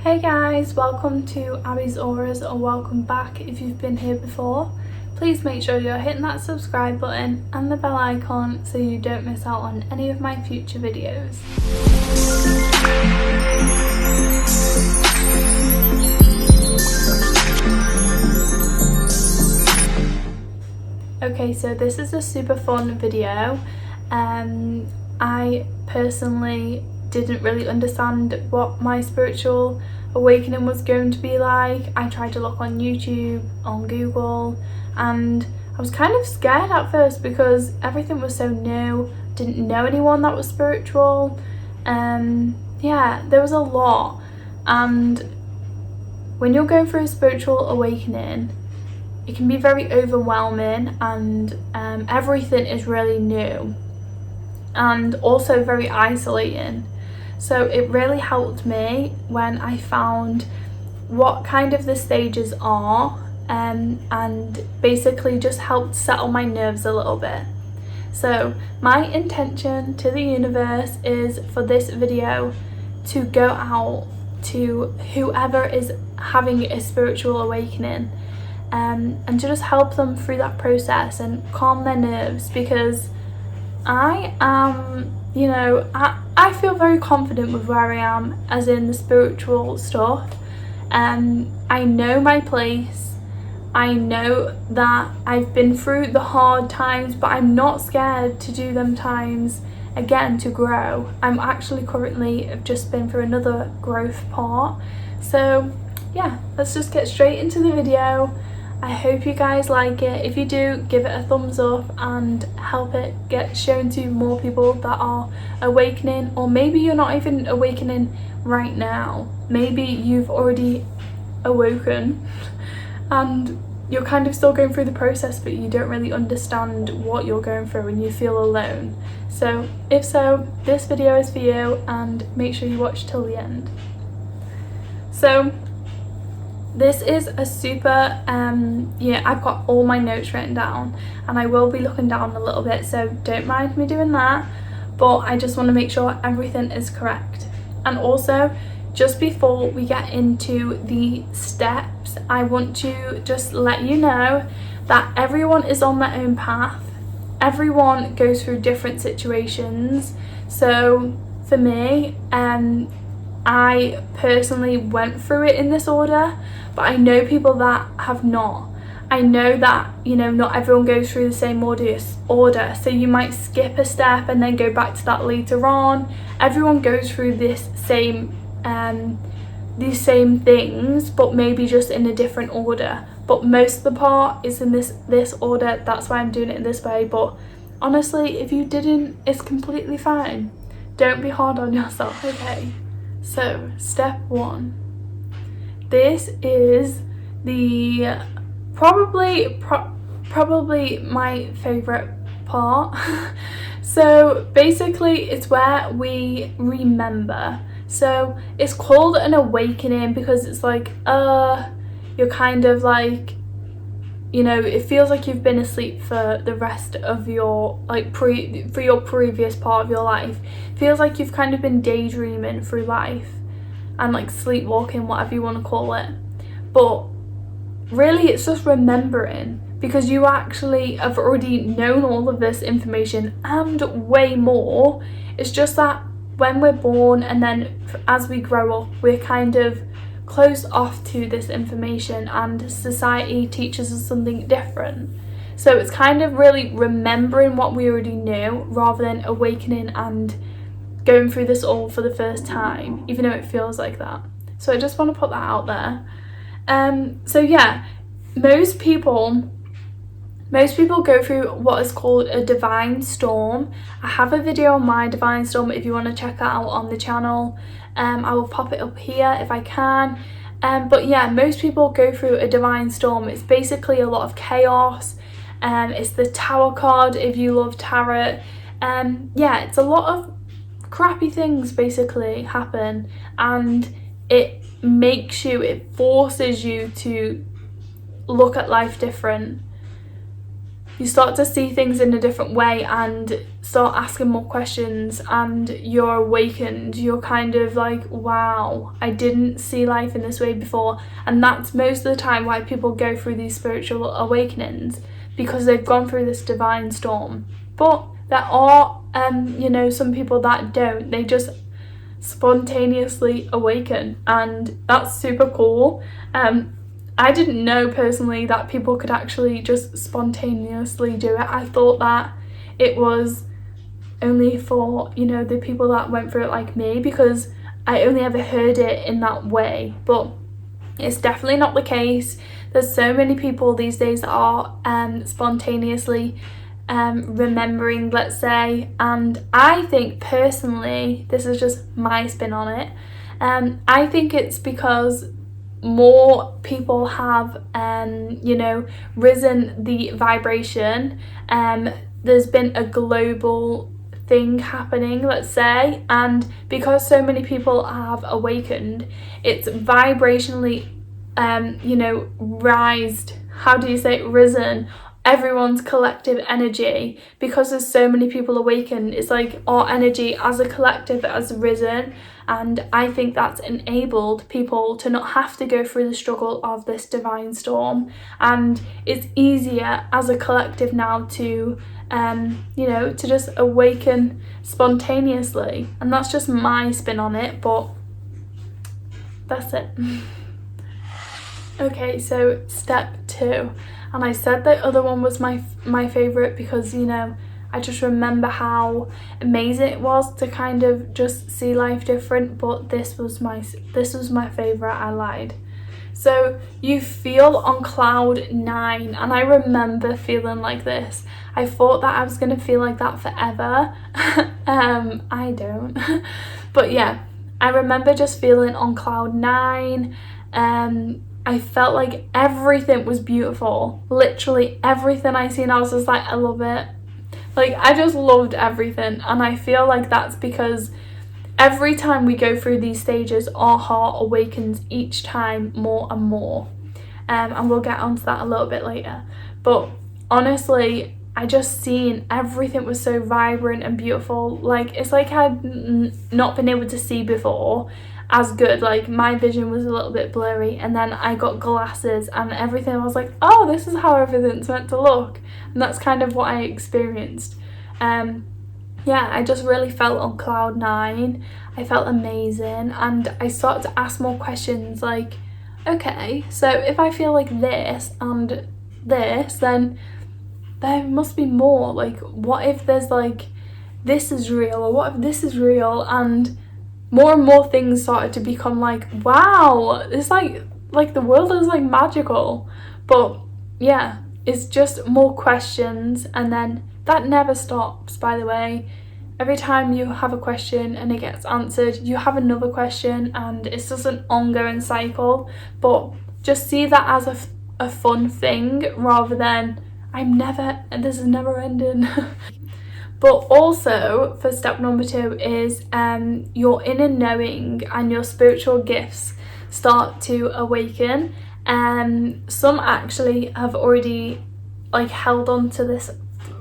Hey guys, welcome to Abbie'sAuras, or welcome back if you've been here before. Please make sure you're hitting that subscribe button and the bell icon so you don't miss out on any of my future videos. Okay, so this is a super fun video. I personally didn't really understand what my spiritual awakening was going to be like. I tried to look on YouTube, on Google, and I was kind of scared at first because everything was so new. Didn't know anyone that was spiritual. Yeah, there was a lot, and when you're going through a spiritual awakening, it can be very overwhelming, and everything is really new and also very isolating. So it really helped me when I found what kind of the stages are, and basically just helped settle my nerves a little bit. So my intention to the universe is for this video to go out to whoever is having a spiritual awakening, and to just help them through that process and calm their nerves, because I am, I feel very confident with where I am as in the spiritual stuff. I know my place. I know that I've been through the hard times, but I'm not scared to do them times again to grow. I'm actually currently have just been through another growth part. So yeah, let's just get straight into the video. I hope you guys like it. If you do, give it a thumbs up and help it get shown to more people that are awakening, or maybe you're not even awakening right now. Maybe you've already awoken and you're kind of still going through the process, but you don't really understand what you're going through and you feel alone. So if so, this video is for you, and make sure you watch till the end. So this is a super, I've got all my notes written down, and I will be looking down a little bit, so don't mind me doing that, but I just want to make sure everything is correct. And also, just before we get into the steps, I want to just let you know that everyone is on their own path. Everyone goes through different situations. So for me, I personally went through it in this order, but I know people that have not. I know that, not everyone goes through the same order, so you might skip a step and then go back to that later on. Everyone goes through these same things, but maybe just in a different order. But most of the part is in this order. That's why I'm doing it in this way. But honestly, if you didn't, it's completely fine. Don't be hard on yourself, okay? So, step 1. This is the probably my favourite part. So basically it's where we remember. So it's called an awakening because it's like, you're kind of like, it feels like you've been asleep for the rest of your, for your previous part of your life. It feels like you've kind of been daydreaming through life and like sleepwalking, whatever you want to call it. But really it's just remembering, because you actually have already known all of this information and way more. It's just that when we're born and then as we grow up, we're kind of closed off to this information, and society teaches us something different. So it's kind of really remembering what we already knew rather than awakening and going through this all for the first time, even though it feels like that. So I just want to put that out there. So yeah, most people go through what is called a divine storm. I have a video on my divine storm if you want to check that out on the channel. I will pop it up here if I can. But yeah, most people go through a divine storm. It's basically a lot of chaos. It's the Tower card if you love tarot. Yeah, it's a lot of crappy things basically happen, and it forces you to look at life different. you start to see things in a different way and start asking more questions, and you're awakened. You're kind of like, wow, I didn't see life in this way before. And that's most of the time why people go through these spiritual awakenings, because they've gone through this divine storm. But there are you know, some people that don't. They just spontaneously awaken, and that's super cool. I didn't know personally that people could actually just spontaneously do it. I thought that it was only for, you know, the people that went through it like me, because I only ever heard it in that way. But it's definitely not the case. There's so many people these days that are spontaneously remembering, let's say, and I think personally, this is just my spin on it, I think it's because more people have you know, risen the vibration. There's been a global thing happening, let's say, and because so many people have awakened, it's vibrationally you know, risen everyone's collective energy. Because there's so many people awakened, it's like our energy as a collective has risen, and I think that's enabled people to not have to go through the struggle of this divine storm, and it's easier as a collective now to you know, to just awaken spontaneously. And that's just my spin on it, but that's it. Okay, so step 2, and I said the other one was my favourite because, you know, I just remember how amazing it was to kind of just see life different, but this was my favourite. I lied. So you feel on cloud 9, and I remember feeling like this. I thought that I was going to feel like that forever. I don't. But yeah, I remember just feeling on cloud 9. I felt like everything was beautiful. Literally everything I seen, I was just like, I love it. Like, I just loved everything. And I feel like that's because every time we go through these stages, our heart awakens each time more and more. And we'll get onto that a little bit later. But honestly, I just seen everything was so vibrant and beautiful. Like, it's like I'd not been able to see before as good. Like, my vision was a little bit blurry, and then I got glasses and everything. I was like, oh, this is how everything's meant to look. And that's kind of what I experienced. Yeah, I just really felt on cloud 9. I felt amazing, and I started to ask more questions like, okay, so if I feel like this and this, then there must be more. Like, what if there's like, this is real, or what if this is real? And more things started to become like, wow, it's like the world is like magical. But yeah, it's just more questions, and then that never stops, by the way. Every time you have a question and it gets answered, you have another question, and it's just an ongoing cycle. But just see that as a fun thing, rather than this is never ending. But also, for step number 2 is your inner knowing and your spiritual gifts start to awaken. Some actually have already like held on to this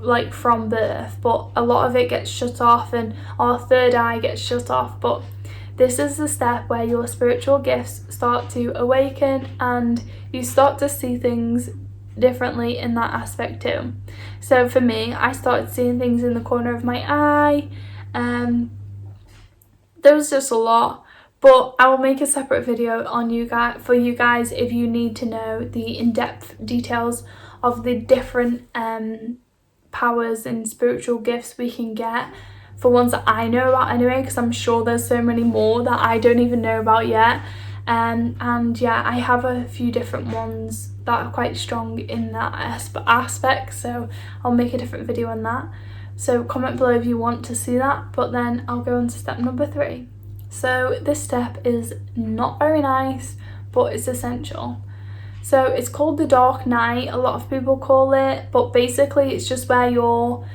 like from birth, but a lot of it gets shut off, and our third eye gets shut off. But this is the step where your spiritual gifts start to awaken, and you start to see things differently in that aspect too. So for me, I started seeing things in the corner of my eye. There was just a lot, but I will make a separate video on for you guys if you need to know the in-depth details of the different powers and spiritual gifts we can get, for ones that I know about anyway, because I'm sure there's so many more that I don't even know about yet. And yeah, I have a few different ones that are quite strong in that aspect, so I'll make a different video on that. So comment below if you want to see that. But then I'll go on to step number 3. So this step is not very nice, but it's essential. So it's called the dark night, a lot of people call it, but basically it's just where your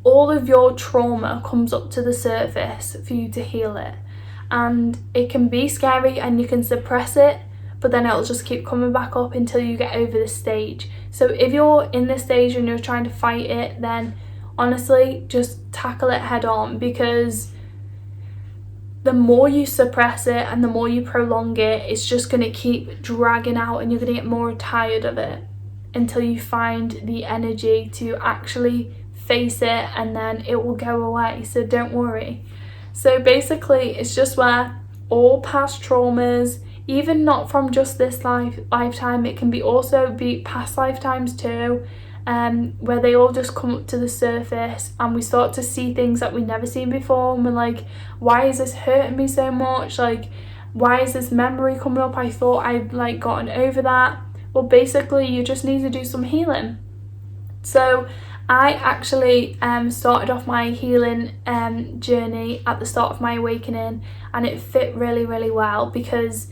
all of your trauma comes up to the surface for you to heal it. And it can be scary and you can suppress it, but then it'll just keep coming back up until you get over this stage. So if you're in this stage and you're trying to fight it, then honestly just tackle it head on, because the more you suppress it and the more you prolong it, it's just going to keep dragging out, and you're going to get more tired of it until you find the energy to actually face it, and then it will go away. So don't worry. So basically it's just where all past traumas, even not from just this lifetime, it can be also be past lifetimes too, where they all just come up to the surface and we start to see things that we've never seen before, and we're like, why is this hurting me so much? Like, why is this memory coming up? I thought I'd like gotten over that. Well, basically you just need to do some healing. So I actually started off my healing journey at the start of my awakening, and it fit really, really well because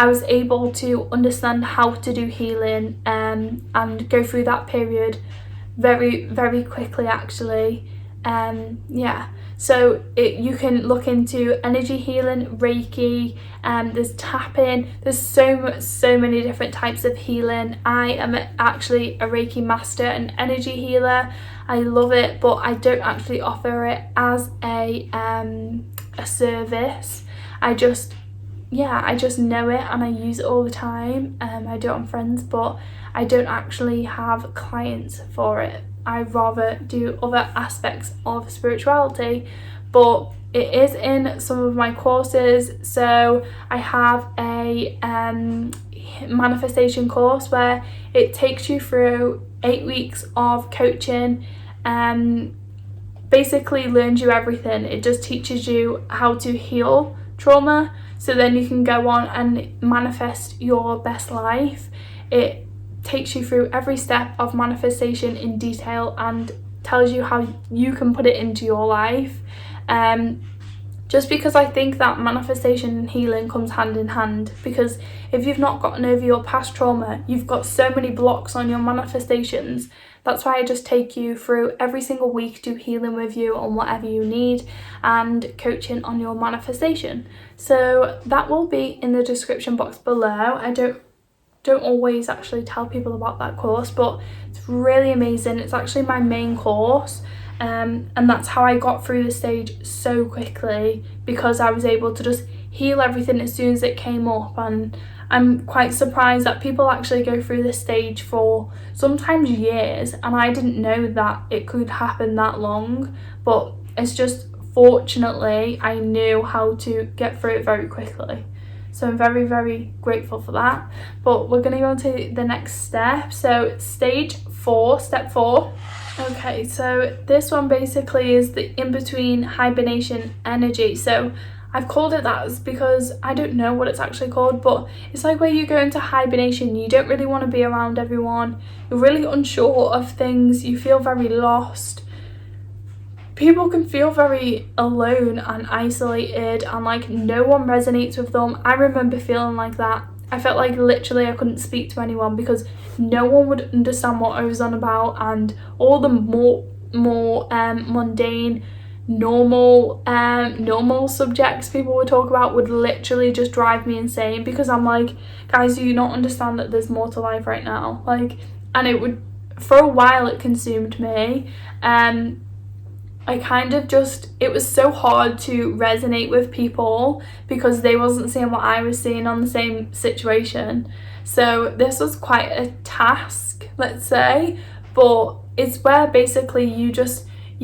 I was able to understand how to do healing and go through that period very, very quickly actually. Yeah, so you can look into energy healing, Reiki, there's tapping, there's so many different types of healing. I am actually a Reiki master and energy healer. I love it, but I don't actually offer it as a service. I just know it and I use it all the time. I do it on friends, but I don't actually have clients for it. I rather do other aspects of spirituality, but it is in some of my courses. So I have a manifestation course where it takes you through 8 weeks of coaching, basically learns you everything. It just teaches you how to heal trauma, so then you can go on and manifest your best life. It takes you through every step of manifestation in detail and tells you how you can put it into your life. Just because I think that manifestation and healing comes hand in hand, because if you've not gotten over your past trauma, you've got so many blocks on your manifestations. That's why I just take you through every single week, do healing with you on whatever you need and coaching on your manifestation. So that will be in the description box below. I don't always actually tell people about that course, but it's really amazing. It's actually my main course, and that's how I got through the stage so quickly, because I was able to just heal everything as soon as it came up. And I'm quite surprised that people actually go through this stage for sometimes years, and I didn't know that it could happen that long, but it's just fortunately I knew how to get through it very quickly. So I'm very, very grateful for that. But we're going to go on to the next step. So stage 4, step 4. Okay, so this one basically is the in-between hibernation energy. So I've called it that because I don't know what it's actually called, but it's like where you go into hibernation. You don't really want to be around everyone. You're really unsure of things. You feel very lost. People can feel very alone and isolated, and like no one resonates with them. I remember feeling like that. I felt like literally I couldn't speak to anyone because no one would understand what I was on about, and all the more mundane, normal subjects people would talk about would literally just drive me insane, because I'm like, guys, do you not understand that there's more to life right now? Like, and it would, for a while it consumed me. I kind of just, it was so hard to resonate with people because they wasn't seeing what I was seeing on the same situation. So this was quite a task, let's say, but it's where basically you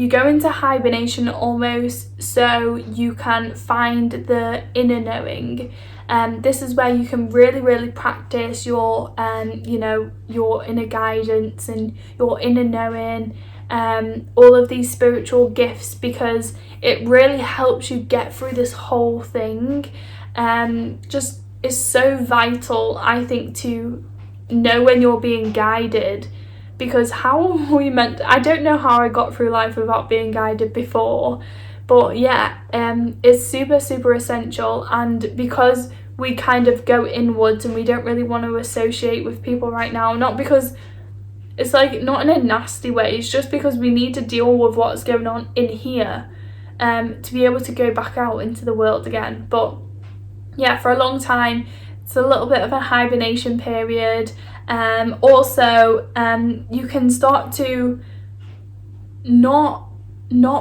go into hibernation almost so you can find the inner knowing. This is where you can really, really practice your, your inner guidance and your inner knowing, all of these spiritual gifts, because it really helps you get through this whole thing. Just is so vital, I think, to know when you're being guided, because how are we meant I don't know how I got through life without being guided before, but yeah, it's super, super essential. And because we kind of go inwards and we don't really want to associate with people right now, not because it's like, not in a nasty way, it's just because we need to deal with what's going on in here, to be able to go back out into the world again. But yeah, for a long time it's a little bit of a hibernation period. Also, you can start to not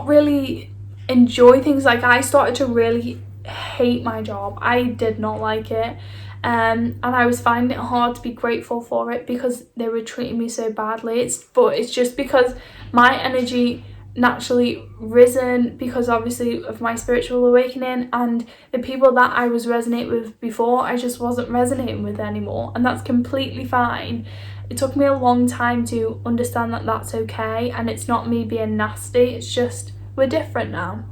really enjoy things. Like, I started to really hate my job. I did not like it, and I was finding it hard to be grateful for it because they were treating me so badly. It's just because my energy naturally risen because obviously of my spiritual awakening, and the people that I was resonating with before, I just wasn't resonating with anymore, and that's completely fine. It took me a long time to understand that that's okay, and it's not me being nasty, it's just we're different now.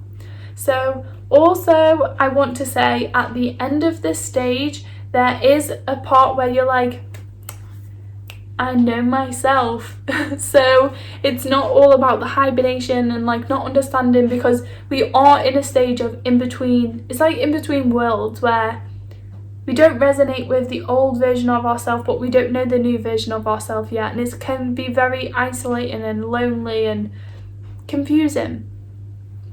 So also, I want to say at the end of this stage, there is a part where you're like, I know myself. So it's not all about the hibernation and like not understanding, because we are in a stage of in between. It's like in between worlds where we don't resonate with the old version of ourselves, but we don't know the new version of ourselves yet, and it can be very isolating and lonely and confusing.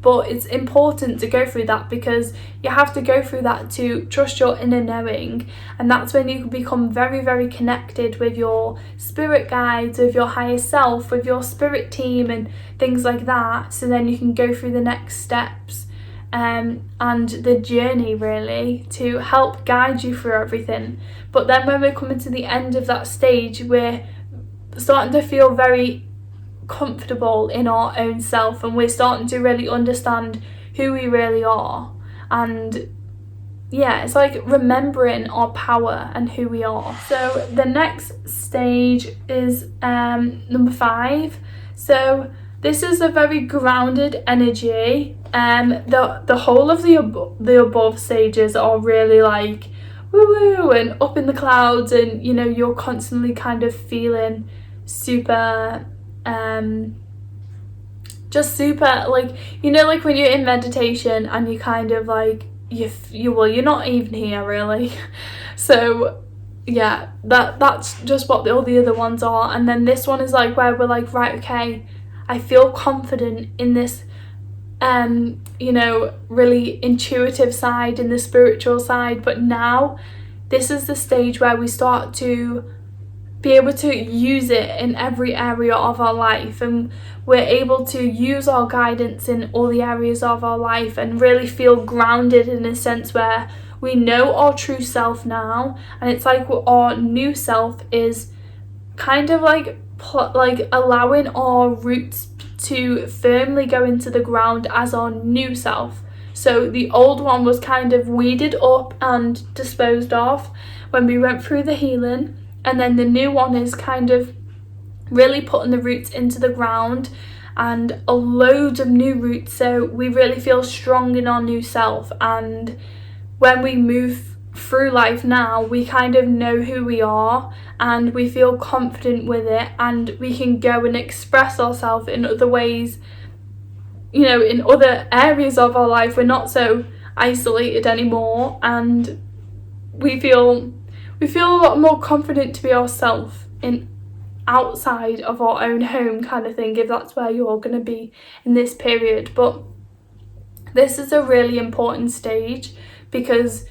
But it's important to go through that, because you have to go through that to trust your inner knowing, and that's when you become very, very connected with your spirit guides, with your higher self, with your spirit team and things like that. So then you can go through the next steps and the journey really to help guide you through everything. But then when we're coming to the end of that stage, we're starting to feel very comfortable in our own self, and we're starting to really understand who we really are. And yeah, it's like remembering our power and who we are. So the next stage is number 5. So this is a very grounded energy. The whole of the above stages are really like woo woo and up in the clouds, and you know, you're constantly kind of feeling super just super, like, you know, like when you're in meditation and you kind of like you're not even here really. So yeah, that's just what all the other ones are. And then this one is like where we're like, right, okay, I feel confident in this you know, really intuitive side, in the spiritual side, but now this is the stage where we start to be able to use it in every area of our life, and we're able to use our guidance in all the areas of our life and really feel grounded in a sense where we know our true self now. And it's like our new self is kind of like allowing our roots to firmly go into the ground as our new self. So the old one was kind of weeded up and disposed of when we went through the healing, and then the new one is kind of really putting the roots into the ground, and a load of new roots, so we really feel strong in our new self. And when we move through life now, we kind of know who we are and we feel confident with it, and we can go and express ourselves in other ways, you know, in other areas of our life. We're not so isolated anymore, and we feel a lot more confident to be ourselves in outside of our own home, kind of thing, if that's where you're going to be in this period. But this is a really important stage, because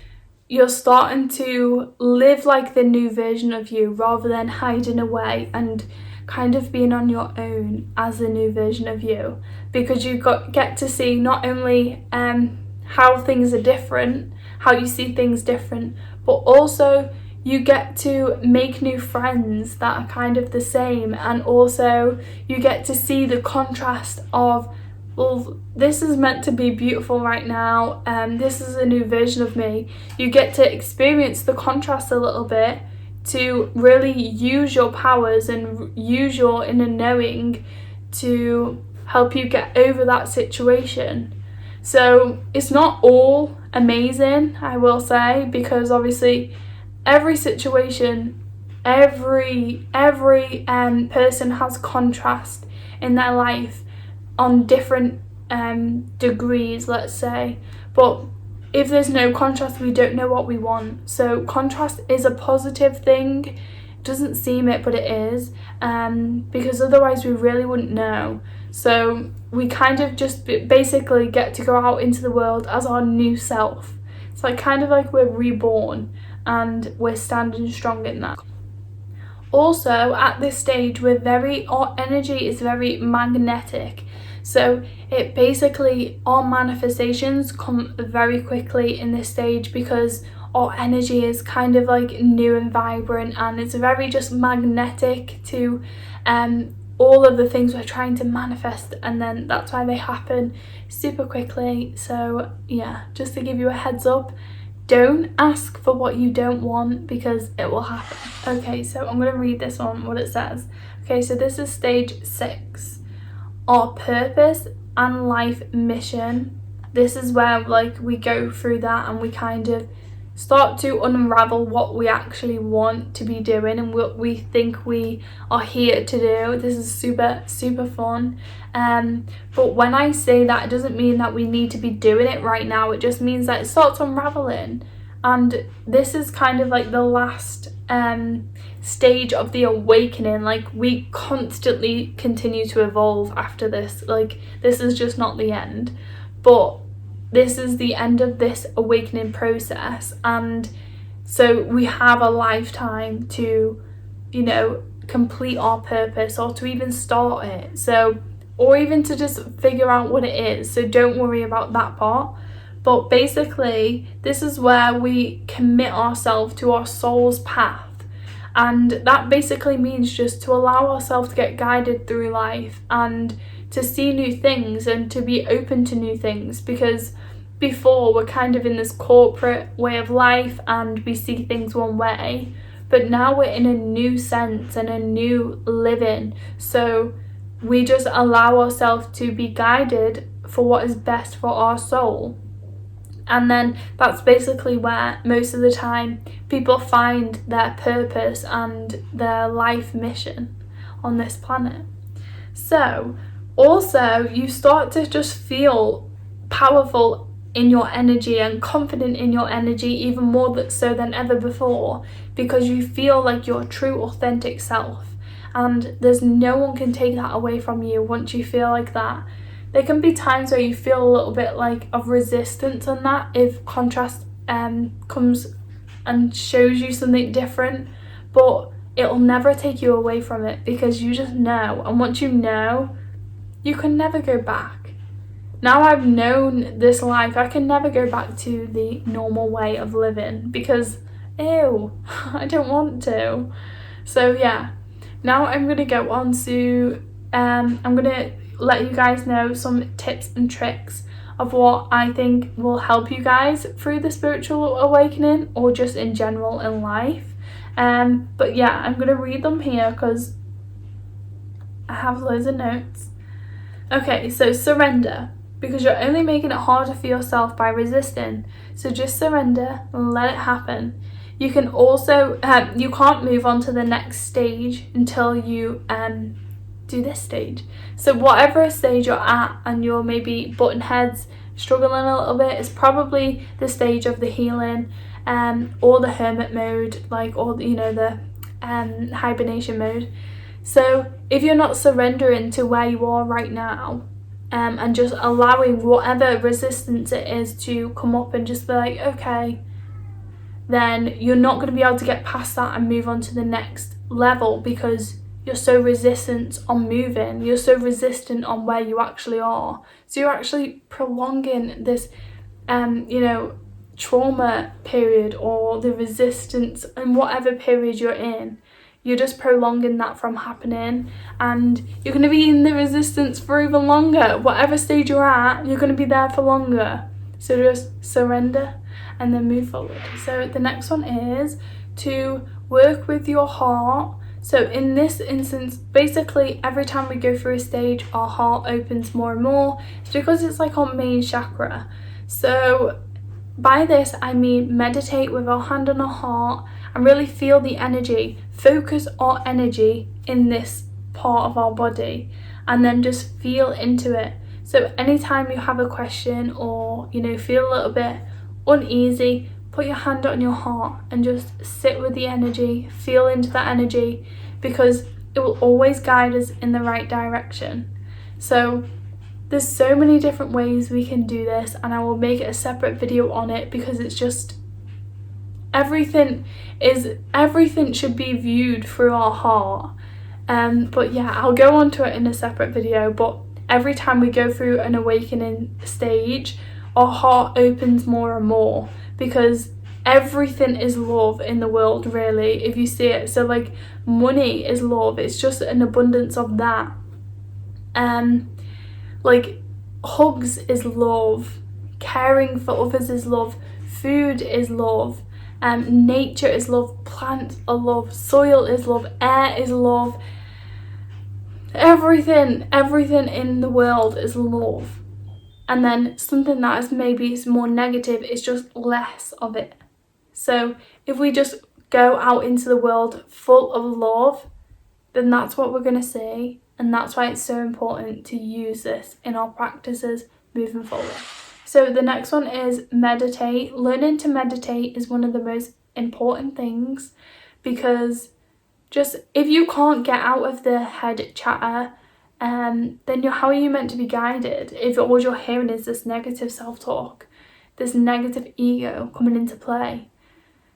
you're starting to live like the new version of you rather than hiding away and kind of being on your own as a new version of you, because you get to see not only how things are different, how you see things different, but also you get to make new friends that are kind of the same, and also you get to see the contrast of, well, this is meant to be beautiful right now, this is a new version of me. You get to experience the contrast a little bit to really use your powers and use your inner knowing to help you get over that situation. So it's not all amazing, I will say, because obviously every situation, every person has contrast in their life on different degrees, let's say. But if there's no contrast, we don't know what we want. So contrast is a positive thing. It doesn't seem it, but it is, because otherwise we really wouldn't know. So we kind of just basically get to go out into the world as our new self. It's like kind of like we're reborn, and we're standing strong in that. Also, at this stage, our energy is very magnetic. So it basically, our manifestations come very quickly in this stage because our energy is kind of like new and vibrant, and it's very just magnetic to all of the things we're trying to manifest, and then that's why they happen super quickly. So yeah, just to give you a heads up, don't ask for what you don't want because it will happen. Okay, so I'm going to read this one, what it says. Okay, so this is stage 6. Our purpose and life mission. This is where like we go through that and we kind of start to unravel what we actually want to be doing and what we think we are here to do. This is super, super fun. But when I say that, it doesn't mean that we need to be doing it right now. It just means that it starts unraveling. And this is kind of like the last stage of the awakening. Like, we constantly continue to evolve after this. Like, this is just not the end. But this is the end of this awakening process, and so we have a lifetime to, you know, complete our purpose or to even start it, so, or even to just figure out what it is. So don't worry about that part. But basically, this is where we commit ourselves to our soul's path, and that basically means just to allow ourselves to get guided through life and to see new things and to be open to new things, because before we're kind of in this corporate way of life and we see things one way, but now we're in a new sense and a new living. So we just allow ourselves to be guided for what is best for our soul. And then that's basically where most of the time people find their purpose and their life mission on this planet. So also, you start to just feel powerful in your energy and confident in your energy, even more so than ever before, because you feel like your true authentic self, and there's no one can take that away from you once you feel like that. There can be times where you feel a little bit like of resistance on that if contrast comes and shows you something different, but it'll never take you away from it because you just know, and once you know, you can never go back. Now I've known this life, I can never go back to the normal way of living because, ew, I don't want to. So yeah, now I'm going to go on to, I'm going to let you guys know some tips and tricks of what I think will help you guys through the spiritual awakening or just in general in life. But yeah, I'm going to read them here because I have loads of notes. Okay, so surrender, because you're only making it harder for yourself by resisting. So just surrender and let it happen. You can also, you can't move on to the next stage until you do this stage. So whatever stage you're at and you're maybe butting heads, struggling a little bit, it's probably the stage of the healing or the hermit mode, like, or, you know, the hibernation mode. So if you're not surrendering to where you are right now, and just allowing whatever resistance it is to come up and just be like, okay, then you're not going to be able to get past that and move on to the next level because you're so resistant on moving. You're so resistant on where you actually are. So you're actually prolonging this, you know, trauma period or the resistance and whatever period you're in. You're just prolonging that from happening, and you're going to be in the resistance for even longer. Whatever stage you're at, you're going to be there for longer. So just surrender and then move forward. So the next one is to work with your heart. So in this instance, basically every time we go through a stage, our heart opens more and more. It's because it's like our main chakra. So by this, I mean meditate with our hand on our heart and really feel the energy. Focus our energy in this part of our body and then just feel into it. So anytime you have a question or, you know, feel a little bit uneasy, put your hand on your heart and just sit with the energy, feel into that energy, because it will always guide us in the right direction. So there's so many different ways we can do this, and I will make a separate video on it because it's just everything should be viewed through our heart. But yeah, I'll go on to it in a separate video. But every time we go through an awakening stage, our heart opens more and more, because everything is love in the world, really, if you see it. So like, money is love, it's just an abundance of that. Like, hugs is love, caring for others is love, food is love, nature is love, plants are love, soil is love, air is love. Everything in the world is love. And then something that is maybe is more negative is just less of it. So if we just go out into the world full of love, then that's what we're going to see. And that's why it's so important to use this in our practices moving forward. So the next one is meditate. Learning to meditate is one of the most important things, because just if you can't get out of the head chatter, then how are you meant to be guided if all you're hearing is this negative self-talk, this negative ego coming into play?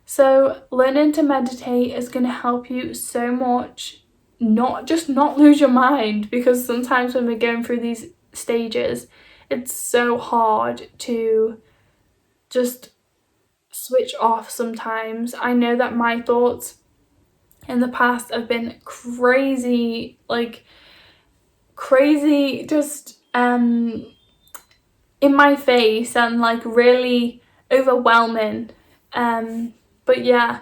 So learning to meditate is going to help you so much, not lose your mind, because sometimes when we're going through these stages, it's so hard to just switch off sometimes. I know that my thoughts in the past have been crazy, just in my face, and like really overwhelming. But yeah,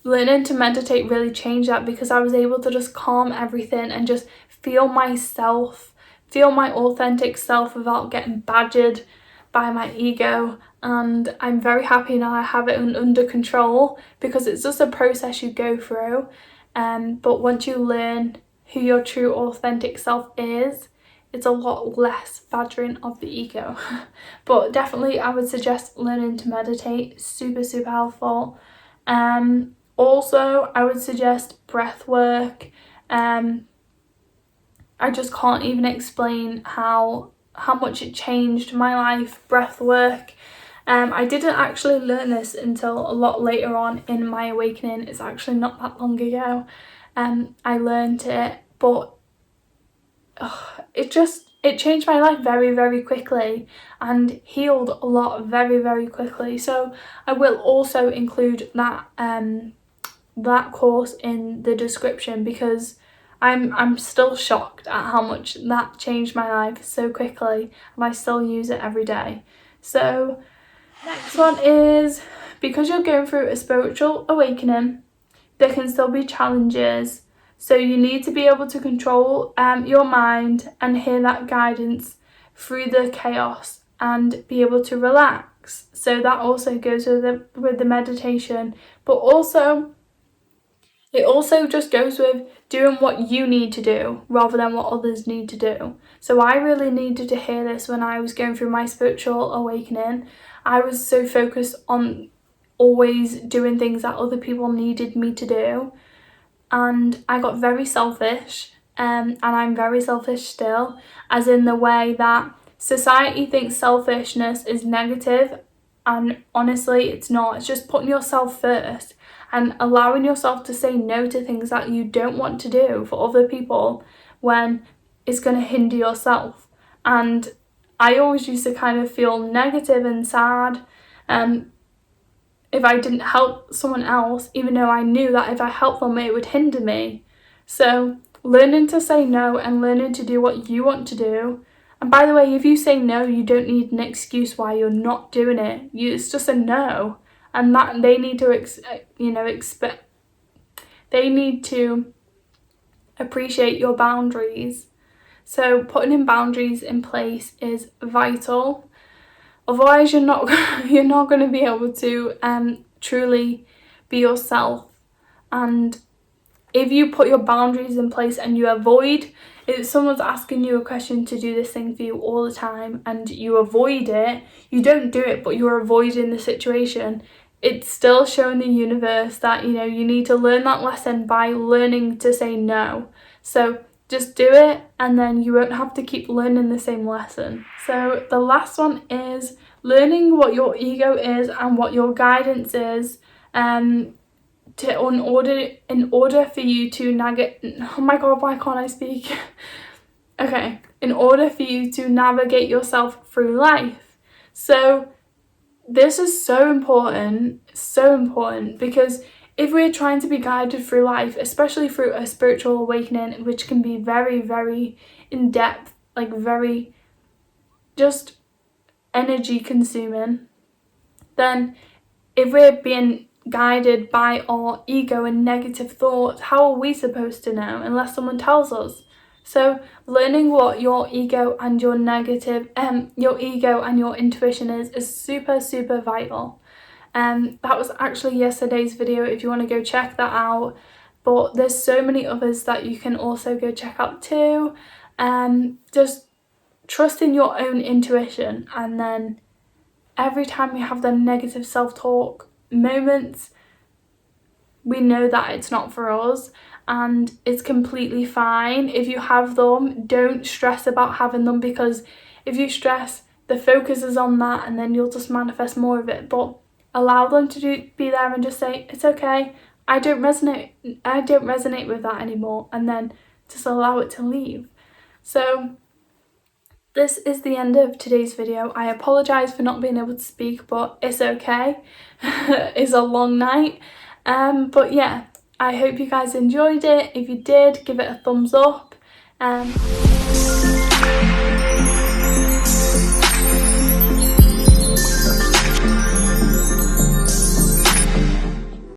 learning to meditate really changed that, because I was able to just calm everything and just feel myself, feel my authentic self without getting badgered by my ego. And I'm very happy now I have it under control, because it's just a process you go through. But once you learn who your true authentic self is, it's a lot less badgering of the ego. But definitely I would suggest learning to meditate, super helpful. Also I would suggest breath work. I just can't even explain how much it changed my life, breath work. I didn't actually learn this until a lot later on in my awakening. It's actually not that long ago I learned it, but it changed my life very quickly and healed a lot very quickly. So I will also include that that course in the description, because I'm still shocked at how much that changed my life so quickly, and I still use it every day. So next one is, because you're going through a spiritual awakening, there can still be challenges. So you need to be able to control your mind and hear that guidance through the chaos and be able to relax. So that also goes with the meditation, but it also just goes with doing what you need to do rather than what others need to do. So I really needed to hear this when I was going through my spiritual awakening. I was so focused on always doing things that other people needed me to do. And I got very selfish, and I'm very selfish still, as in the way that society thinks selfishness is negative, and honestly it's not. It's just putting yourself first and allowing yourself to say no to things that you don't want to do for other people when it's going to hinder yourself. And I always used to kind of feel negative and sad if I didn't help someone else, even though I knew that if I helped them it would hinder me. So learning to say no and learning to do what you want to do. And by the way, if you say no, you don't need an excuse why you're not doing it. It's just a no. And that they need to they need to appreciate your boundaries. So putting in boundaries in place is vital. Otherwise you're not going to be able to truly be yourself. And if you put your boundaries in place and you avoid, if someone's asking you a question to do this thing for you all the time and you avoid it, you don't do it but you're avoiding the situation, it's still showing the universe that you need to learn that lesson by learning to say no. So just do it, and then you won't have to keep learning the same lesson. So the last one is learning what your ego is and what your guidance is. in order for you to navigate, oh my god, why can't I speak? Okay, in order for you to navigate yourself through life. So this is so important, because if we're trying to be guided through life, especially through a spiritual awakening, which can be very, very in depth, like very just energy consuming, then if we're being guided by our ego and negative thoughts, how are we supposed to know unless someone tells us? So learning what your ego and your intuition is super, super vital. That was actually yesterday's video if you want to go check that out, but there's so many others that you can also go check out too. Just trust in your own intuition, and then every time we have them negative self-talk moments, we know that it's not for us, and it's completely fine. If you have them, don't stress about having them, because if you stress, the focus is on that and then you'll just manifest more of it. But allow them to be there and just say, it's okay, I don't resonate with that anymore, and then just allow it to leave. So this is the end of today's video. I apologise for not being able to speak, but it's okay. It's a long night. But yeah, I hope you guys enjoyed it. If you did, give it a thumbs up.